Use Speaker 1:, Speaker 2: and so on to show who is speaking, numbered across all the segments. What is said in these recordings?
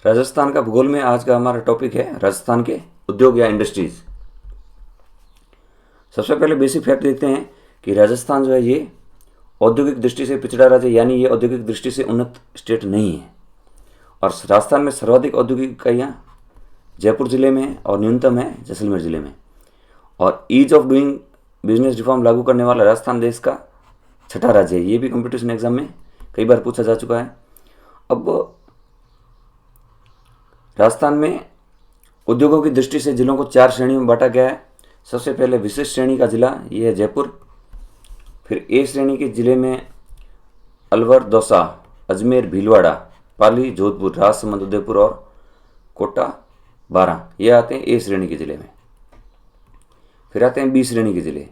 Speaker 1: राजस्थान का भूगोल में आज का हमारा टॉपिक है राजस्थान के उद्योग या इंडस्ट्रीज। सबसे पहले बेसिक फैक्ट देखते हैं कि राजस्थान जो है ये औद्योगिक दृष्टि से पिछड़ा राज्य यानी ये औद्योगिक दृष्टि से उन्नत स्टेट नहीं है। और राजस्थान में सर्वाधिक औद्योगिक इकाइयाँ जयपुर जिले में और न्यूनतम है जैसलमेर जिले में। और ease of doing business reform लागू करने वाला राजस्थान देश का छठा राज्य है। ये भी कंपटीशन एग्जाम में कई बार पूछा जा चुका है। अब राजस्थान में उद्योगों की दृष्टि से जिलों को 4 श्रेणियों में बांटा गया है। सबसे पहले विशिष्ट श्रेणी का जिला ये है जयपुर। फिर ए श्रेणी के जिले में अलवर, दौसा, अजमेर, भीलवाड़ा, पाली, जोधपुर, राजसमंद, उदयपुर और कोटा, बारां, ये आते हैं ए श्रेणी के जिले में। फिर आते हैं बी श्रेणी के जिले।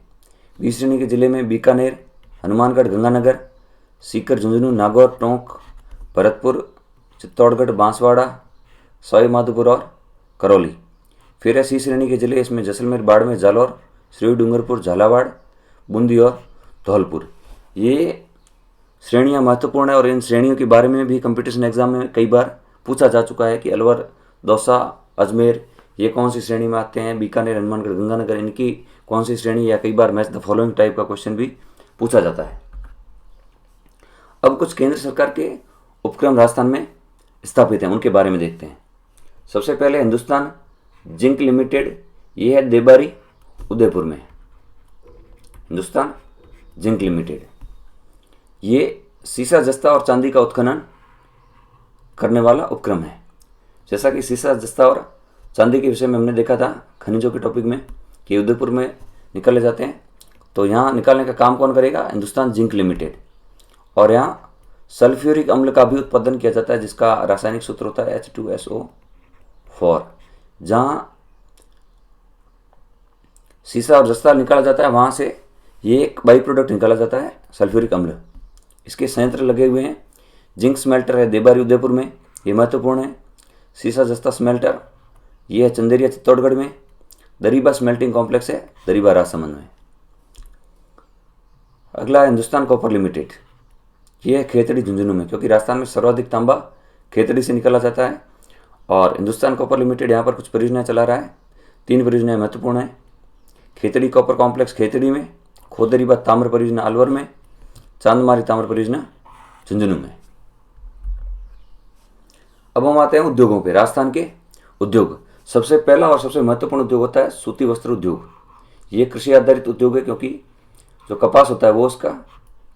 Speaker 1: बी श्रेणी के जिले में बीकानेर, हनुमानगढ़, गंगानगर, सीकर, झुंझुनू, नागौर, टोंक, भरतपुर, चित्तौड़गढ़, बांसवाड़ा, सवाई माधोपुर और करौली। फिर है सी श्रेणी के जिले, इसमें जैसलमेर, बाड़मेर, जालौर, श्री डूंगरपुर, झालावाड़, बूंदी और धौलपुर। ये श्रेणियाँ महत्वपूर्ण है और इन श्रेणियों के बारे में भी कंपटीशन एग्जाम में कई बार पूछा जा चुका है कि अलवर, दौसा, अजमेर ये कौन सी श्रेणी में आते हैं, बीकानेर, हनुमानगढ़, गंगानगर इनकी कौन सी श्रेणी, या कई बार मैच द फॉलोइंग टाइप का क्वेश्चन भी पूछा जाता है। अब कुछ केंद्र सरकार के उपक्रम राजस्थान में स्थापित हैं, उनके बारे में देखते हैं। सबसे पहले हिंदुस्तान जिंक लिमिटेड, ये है देबारी, उदयपुर में। हिंदुस्तान जिंक लिमिटेड ये सीसा, जस्ता और चांदी का उत्खनन करने वाला उपक्रम है। जैसा कि सीसा, जस्ता और चांदी के विषय में हमने देखा था खनिजों के टॉपिक में कि उदयपुर में निकाले जाते हैं, तो यहाँ निकालने का काम कौन करेगा? Hindustan zinc limited. और यहाँ सल्फ्यूरिक अम्ल का भी उत्पादन किया जाता है जिसका रासायनिक सूत्र होता है H2SO4। जहाँ सीसा और जस्ता निकाला जाता है वहाँ से ये एक बाई प्रोडक्ट निकाला जाता है सल्फ्यूरिक अम्ल। इसके संयंत्र लगे हुए हैं। जिंक स्मेल्टर है देबारी, उदयपुर में, ये महत्वपूर्ण है। सीसा जस्ता स्मेल्टर ये है चंदेरिया, चित्तौड़गढ़ में। दरीबा स्मेल्टिंग कॉम्प्लेक्स है दरीबा, राजसमंद में। अगला है हिंदुस्तान कॉपर लिमिटेड, ये है खेतड़ी, झुंझुनू में, क्योंकि राजस्थान में सर्वाधिक तांबा खेतड़ी से निकाला जाता है। और हिंदुस्तान कॉपर लिमिटेड यहाँ पर कुछ परियोजनाएं चला रहा है। 3 परियोजनाएं महत्वपूर्ण है। खेतड़ी कॉपर कॉम्प्लेक्स खेतड़ी में, खोदरीबा ताम्र परियोजना अलवर में, चांदमारी ताम्र परियोजना झुंझुनू में। अब हम आते हैं उद्योगों पे। राजस्थान के उद्योग, सबसे पहला और सबसे महत्वपूर्ण उद्योग होता है सूती वस्त्र उद्योग। ये कृषि आधारित उद्योग है क्योंकि जो कपास होता है वो उसका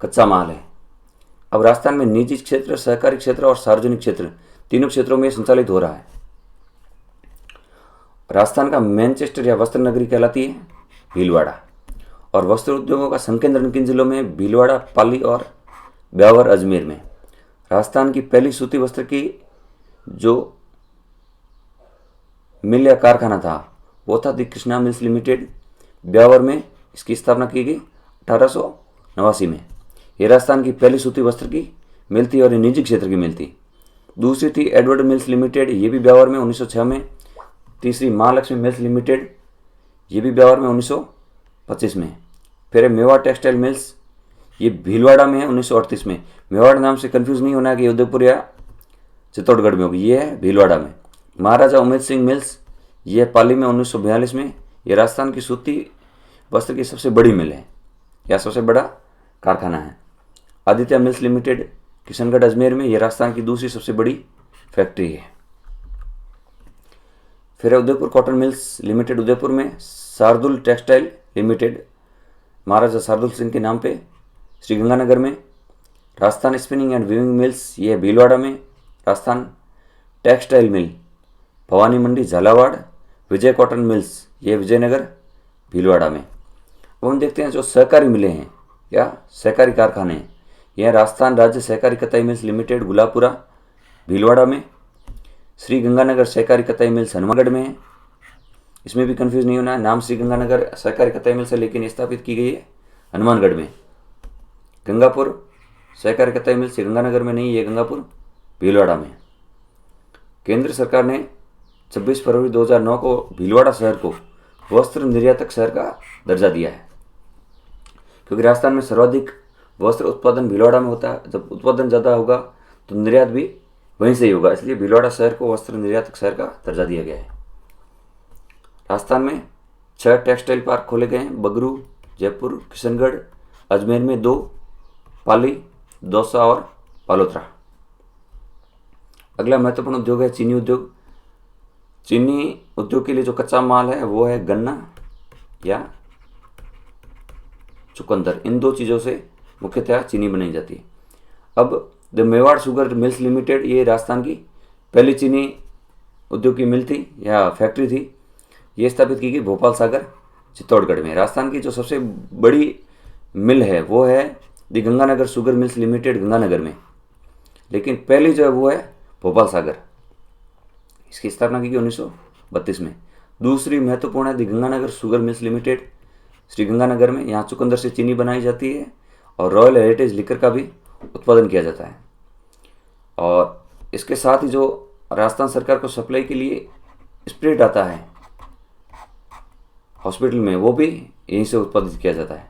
Speaker 1: कच्चा माल है। अब राजस्थान में निजी क्षेत्र, सहकारी क्षेत्र और सार्वजनिक क्षेत्र तीनों क्षेत्रों में संचालित हो रहा है। राजस्थान का मैनचेस्टर या वस्त्र नगरी कहलाती है भीलवाड़ा। और वस्त्र उद्योगों का संकेंद्र किन जिलों में? भीलवाड़ा, पाली और ब्यावर, अजमेर में। राजस्थान की पहली सूती वस्त्र की जो मिल या कारखाना था वो था दी कृष्णा मिल्स लिमिटेड, ब्यावर में। इसकी स्थापना की गई 1889 में। ये राजस्थान की पहली सूती वस्त्र की मिल थी और ये निजी क्षेत्र की मिल थी। दूसरी थी एडवर्ड मिल्स लिमिटेड, ये भी ब्यावर में 1906 में। तीसरी महालक्ष्मी मिल्स लिमिटेड, ये भी ब्यावर में 1925 में। फिर मेवाड़ टेक्सटाइल मिल्स, ये भीलवाड़ा में है 1938 में। मेवाड़ नाम से कंफ्यूज नहीं होना है कि उदयपुर या चित्तौड़गढ़ में होगी, ये है भीलवाड़ा में। महाराजा उमेद सिंह मिल्स, ये है पाली में 1942 में। ये राजस्थान की सूती वस्त्र की सबसे बड़ी मिल है या सबसे बड़ा कारखाना है। आदित्य मिल्स लिमिटेड, किशनगढ़, अजमेर में, ये राजस्थान की दूसरी सबसे बड़ी फैक्ट्री है। फिर Udaipur cotton mills limited, Udaipur में। शार्दुल टेक्सटाइल लिमिटेड, महाराजा शार्दुल सिंह के नाम पे, श्री गंगानगर में। Rajasthan spinning and weaving mills, ये है भीलवाड़ा में। राजस्थान टेक्सटाइल मिल, भवानी मंडी, झालावाड़। विजय कॉटन मिल्स, ये विजयनगर, भीलवाड़ा में। अब हम देखते हैं जो सहकारी मिलें हैं या सहकारी कारखाने हैं। यह राजस्थान राज्य सहकारी कताई मिल्स लिमिटेड, गुलापुरा, भीलवाड़ा में। श्री गंगानगर सहकारी कताई मिल्स हनुमानगढ़ में है। इसमें भी कंफ्यूज नहीं होना है, नाम श्री गंगानगर सहकारी कताई मिल्स है लेकिन स्थापित की गई है हनुमानगढ़ में। गंगापुर सहकारी कताई मिल्स गंगानगर में नहीं, ये गंगापुर भीलवाड़ा में। केंद्र सरकार ने 26 फरवरी 2009 को भीलवाड़ा शहर को वस्त्र निर्यातक शहर का दर्जा दिया है क्योंकि राजस्थान में सर्वाधिक वस्त्र उत्पादन भीलवाड़ा में होता है। जब उत्पादन ज़्यादा होगा तो निर्यात भी वहीं से ही होगा, इसलिए भीलवाड़ा शहर को वस्त्र निर्यातक शहर का दर्जा दिया गया है। राजस्थान में 6 टेक्सटाइल पार्क खोले गए हैं, बगरू, जयपुर, किशनगढ़, अजमेर में 2, पाली, दौसा और पालोत्रा। अगला महत्वपूर्ण उद्योग है चीनी उद्योग। चीनी उद्योग के लिए जो कच्चा माल है वो है गन्ना या चुकंदर। इन 2 चीज़ों से मुख्यतः चीनी बनाई जाती है। अब the Mewar sugar mills limited, ये राजस्थान की पहली चीनी उद्योग की मिल थी या फैक्ट्री थी। ये स्थापित की गई भोपाल सागर चित्तौड़गढ़ में। राजस्थान की जो सबसे बड़ी मिल है वो है the Ganganagar sugar mills limited, Ganganagar में, लेकिन पहली जो है वो है भोपाल सागर। इसकी स्थापना की गई 1932 में। दूसरी महत्वपूर्ण है the Ganganagar sugar mills limited, Shri Ganganagar में। यहाँ चुकंदर से चीनी बनाई जाती है और रॉयल हेरिटेज लिकर का भी उत्पादन किया जाता है। और इसके साथ ही जो राजस्थान सरकार को सप्लाई के लिए स्प्रिट आता है हॉस्पिटल में, वो भी यहीं से उत्पादित किया जाता है।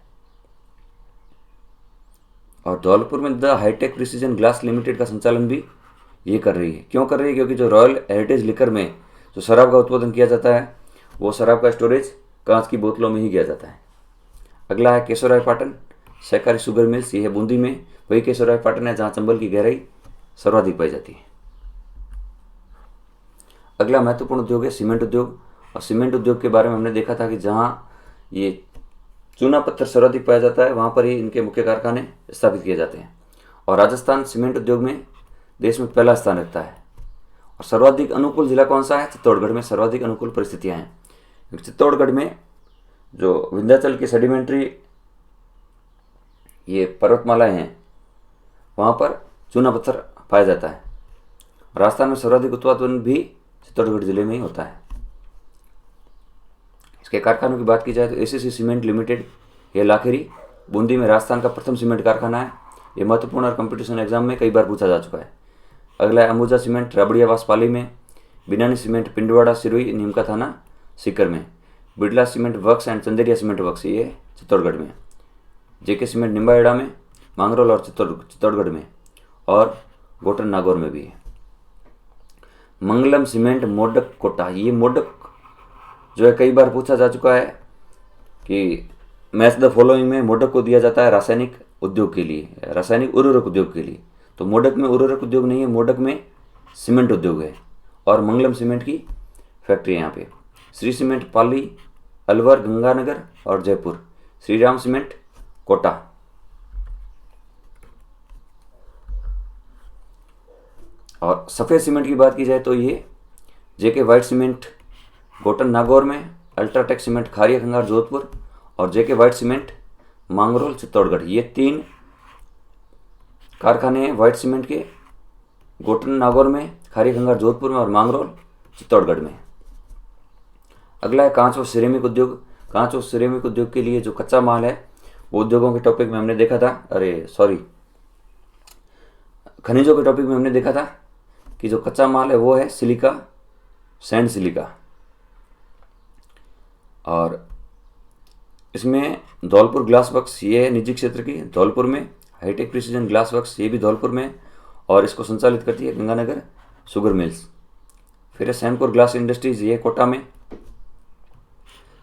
Speaker 1: और धौलपुर में the hi tech precision glass limited का संचालन भी ये कर रही है। क्यों कर रही है? क्योंकि जो रॉयल हेरिटेज लिकर में जो शराब का उत्पादन किया जाता है वो शराब का स्टोरेज कांच की बोतलों में ही किया जाता है। अगला है केशवराय पाटन सहकारी शुगर मिल्स, ये है बूंदी में। वही केशवराय पाटन है जहाँ चंबल की गहराई सर्वाधिक पाई जाती है। अगला महत्वपूर्ण उद्योग है सीमेंट उद्योग। और सीमेंट उद्योग के बारे में हमने देखा था कि जहाँ ये चूना पत्थर सर्वाधिक पाया जाता है वहाँ पर ही इनके मुख्य कारखाने स्थापित किए जाते हैं। और राजस्थान सीमेंट उद्योग में देश में पहला स्थान रखता है। और सर्वाधिक अनुकूल जिला कौन सा है? चित्तौड़गढ़ में सर्वाधिक अनुकूल परिस्थितियाँ हैं, क्योंकि चित्तौड़गढ़ में जो विंध्याचल की सेडिमेंट्री ये पर्वतमालाएं हैं वहाँ पर चूना पत्थर पाया जाता है। राजस्थान में सर्वाधिक उत्पादन भी चित्तौड़गढ़ जिले में ही होता है। इसके कारखानों की बात की जाए तो एसीसी सीमेंट लिमिटेड, ये लाखेरी बूंदी में राजस्थान का प्रथम सीमेंट कारखाना है। ये महत्वपूर्ण और कंपटीशन एग्जाम में कई बार पूछा जा चुका है। अगला है अंबुजा सीमेंट राबड़ियावास पाली में, बिनानी सीमेंट पिंडवाड़ा सिरोही नीमका थाना सीकर में, Birla cement works and Chanderia cement works ये चित्तौड़गढ़ में, जेके सीमेंट निम्बाहेड़ा में, मांगरोल और चित्तौड़गढ़ में, और गोटन नागौर में भी है। मंगलम सीमेंट मोडक कोटा, ये मोडक जो है कई बार पूछा जा चुका है कि मैच द फॉलोइंग में मोडक को दिया जाता है रासायनिक उद्योग के लिए, रासायनिक उर्वरक उद्योग के लिए। तो मोडक में उर्वरक उद्योग नहीं है, मोडक में सीमेंट उद्योग है। और मंगलम सीमेंट की फैक्ट्री है यहाँ पे। श्री सीमेंट पाली, अलवर, गंगानगर और जयपुर, श्री राम सीमेंट कोटा। और सफ़ेद सीमेंट की बात की जाए तो ये जेके वाइट सीमेंट गोटन नागौर में, अल्ट्राटेक सीमेंट खारिया खंगार जोधपुर और जेके वाइट सीमेंट मांगरोल चित्तौड़गढ़, ये 3 कारखाने हैं वाइट सीमेंट के, गोटन नागौर में, खारिया खंगार जोधपुर में और मांगरोल चित्तौड़गढ़ में। अगला है कांच और सिरेमिक उद्योग। कांच और सिरेमिक उद्योग के लिए जो कच्चा माल है वो उद्योगों के टॉपिक में हमने देखा था, खनिजों के टॉपिक में हमने देखा था कि जो कच्चा माल है वो है सिलिका, सैंड सिलिका। और इसमें धौलपुर ग्लास वर्क्स, ये है निजी क्षेत्र की धौलपुर में, हाईटेक प्रिसीजन ग्लास वर्क्स ये भी धौलपुर में, और इसको संचालित करती है गंगानगर शुगर मिल्स। फिर है सैनपुर ग्लास इंडस्ट्रीज, ये कोटा में,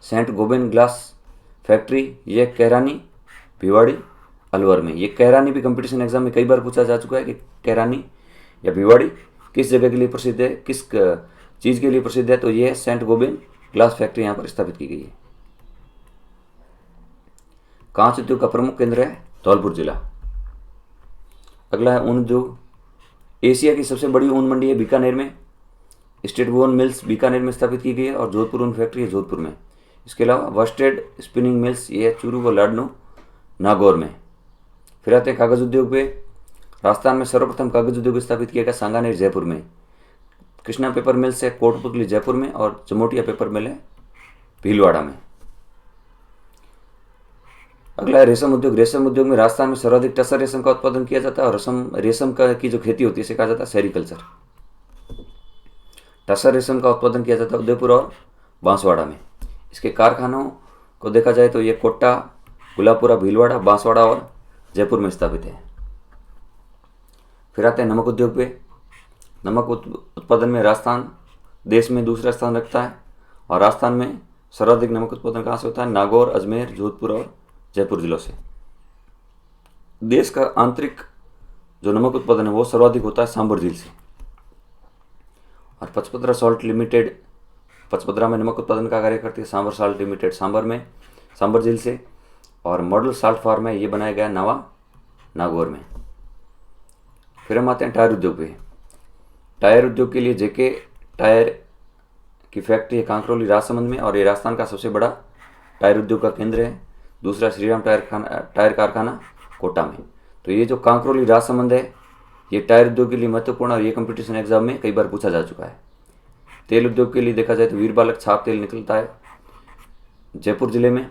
Speaker 1: सेंट गोबेन ग्लास फैक्ट्री ये कैरानी भिवाड़ी अलवर में। ये कैरानी भी कंपटीशन एग्जाम में कई बार पूछा जा चुका है कि कैरानी या भिवाड़ी किस जगह के लिए प्रसिद्ध है, किस चीज़ के लिए प्रसिद्ध है, तो ये सेंट गोबेन ग्लास फैक्ट्री यहाँ पर स्थापित की गई है। कांच उद्योग का प्रमुख केंद्र है धौलपुर जिला। अगला है ऊन उद्योग। एशिया की सबसे बड़ी ऊन मंडी है बीकानेर में, स्टेट वोन मिल्स बीकानेर में स्थापित की गई है, और जोधपुर ऊन फैक्ट्री है जोधपुर में। इसके अलावा वर्स्टेड स्पिनिंग मिल्स ये चूरू व लाडनू नागौर में। फिर आते हैं कागज उद्योग पे। राजस्थान में सर्वप्रथम कागज उद्योग स्थापित किया गया सांगानेर जयपुर में। कृष्णा पेपर मिल्स है कोटपुतली जयपुर में, और जमोटिया पेपर मिल है भीलवाड़ा में। अगला है रेशम उद्योग। रेशम उद्योग में राजस्थान में सर्वाधिक टसर रेशम का उत्पादन किया जाता है, और रेशम का की जो खेती होती है इसे कहा जाता है सेरिकल्चर। टसर रेशम का उत्पादन किया जाता है उदयपुर और बांसवाड़ा में। इसके कारखानों को देखा जाए तो ये कोटा, गुलापुरा, भीलवाड़ा, बांसवाड़ा और जयपुर में स्थापित है। फिर आते हैं नमक उद्योग पे। नमक उत्पादन में राजस्थान देश में दूसरा स्थान रखता है और राजस्थान में सर्वाधिक नमक उत्पादन कहाँ से होता है? नागौर, अजमेर, जोधपुर और जयपुर जिलों से। देश का आंतरिक जो नमक उत्पादन है वो सर्वाधिक होता है सांभर झील से। और पचपदरा सॉल्ट लिमिटेड पचपदरा में नमक उत्पादन का कार्य करती है। सांभर साल्ट लिमिटेड सांभर झील से। और मॉडल साल्ट फार्म है, ये बनाया गया नवा नागौर में। फिर हम आते हैं टायर उद्योग पे। टायर उद्योग के लिए जेके टायर की फैक्ट्री है कांकरोली राजसमंद में और ये राजस्थान का सबसे बड़ा टायर उद्योग का केंद्र है। दूसरा श्रीराम टायर कारखाना कोटा में। तो ये जो कांकरोली राजसमंद है ये टायर उद्योग के लिए महत्वपूर्ण और ये कंपटीशन एग्जाम में कई बार पूछा जा चुका है। तेल उद्योग के लिए देखा जाए तो वीर बालक छाप तेल निकलता है जयपुर जिले में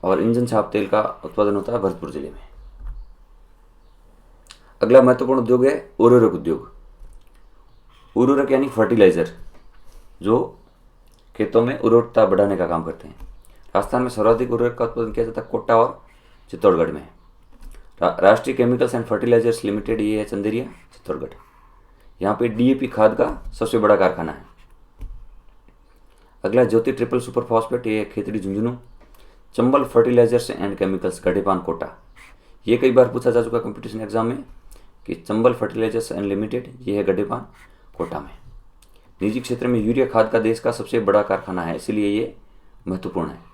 Speaker 1: और इंजन छाप तेल का उत्पादन होता है भरतपुर जिले में। अगला महत्वपूर्ण उद्योग है उर्वरक उद्योग। उर्वरक यानी फर्टिलाइजर, जो खेतों में उर्वरकता बढ़ाने का काम करते हैं। राजस्थान में सर्वाधिक उर्वरक का उत्पादन किया जाता है कोटा और चित्तौड़गढ़ में। राष्ट्रीय केमिकल्स एंड फर्टिलाइजर्स लिमिटेड, ये है चंदेरिया चित्तौड़गढ़। यहाँ पे डीएपी खाद का सबसे बड़ा कारखाना है। अगला ज्योति ट्रिपल सुपर फॉस्फेट, ये है Khetri Jhunjhunu. Chambal fertilisers and chemicals Gadepan Kota, ये कई बार पूछा जा चुका कंपटीशन एग्जाम में कि चंबल फर्टिलाइजर्स एंड लिमिटेड, ये है गढ़ेपान कोटा में। निजी क्षेत्र में यूरिया खाद का देश का सबसे बड़ा कारखाना है, इसलिए ये महत्वपूर्ण है।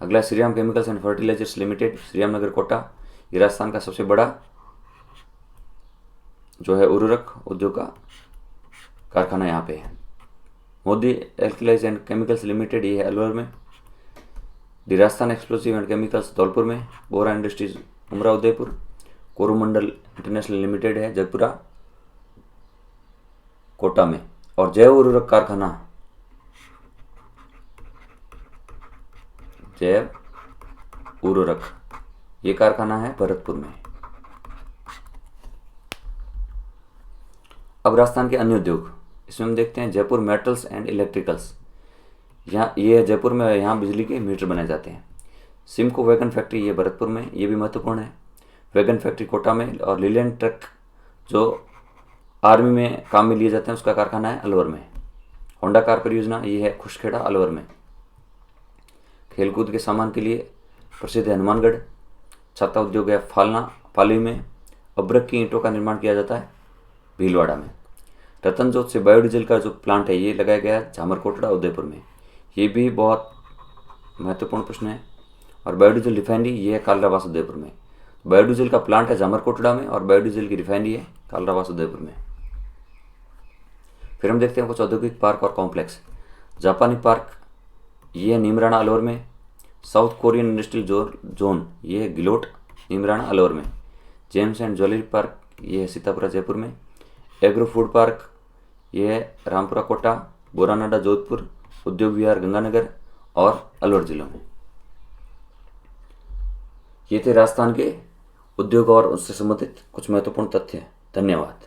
Speaker 1: अगला Shriram chemicals and fertilizers limited, Shriramnagar Kota, ये राजस्थान का सबसे बड़ा जो है उर्वरक उद्योग का कारखाना यहाँ पे है। Modi Alkalies and Chemicals Limited, ये है अलवर में। The Rajasthan explosive and chemicals Dholpur में। बोरा इंडस्ट्रीज उमरा उदयपुर। कोरोमंडल इंटरनेशनल लिमिटेड है जगपुरा कोटा में। और जैव उर्वरक कारखाना, जैव उर्वरक, ये कारखाना है भरतपुर में। अब राजस्थान के अन्य उद्योग, इसमें हम देखते हैं जयपुर मेटल्स एंड इलेक्ट्रिकल्स। यहाँ ये जयपुर में, यहाँ बिजली के मीटर बनाए जाते हैं। सिमको वैगन फैक्ट्री, ये भरतपुर में, ये भी महत्वपूर्ण है। वैगन फैक्ट्री कोटा में। और लीलैंड ट्रक जो आर्मी में काम में लिए जाते हैं उसका कारखाना है अलवर में। होंडा कार परियोजना, ये है खुशखेड़ा अलवर में। खेलकूद के सामान के लिए प्रसिद्ध है हनुमानगढ़। छाता उद्योग है पाली में। अब्रक की ईंटों का निर्माण किया जाता है भीलवाड़ा में। रतन जोत से बायोडीजल का जो प्लांट है ये लगाया गया है झामरकोटड़ा उदयपुर में, ये भी बहुत महत्वपूर्ण प्रश्न है। और बायोडीजल रिफाइनरी, ये है कालरावास उदयपुर में। बायोडीजल का प्लांट है झामरकोटड़ा में और बायोडीजल की रिफाइनरी है कालरावास उदयपुर में। फिर हम देखते हैं कुछ औद्योगिक पार्क और कॉम्प्लेक्स। जापानी पार्क, ये है नीमराणा अलवर में। साउथ कोरियन इंडस्ट्रियल जोन, ये है गिलोट नीमराणा अलवर में। जेम्स एंड ज्वेलरी पार्क, ये है सीतापुरा जयपुर में। एग्रो फूड पार्क, ये है रामपुरा कोटा, बोरानाडा जोधपुर, उद्योग विहार गंगानगर और अलवर जिलों में। ये थे राजस्थान के उद्योग और उससे संबंधित कुछ महत्वपूर्ण तथ्य। धन्यवाद।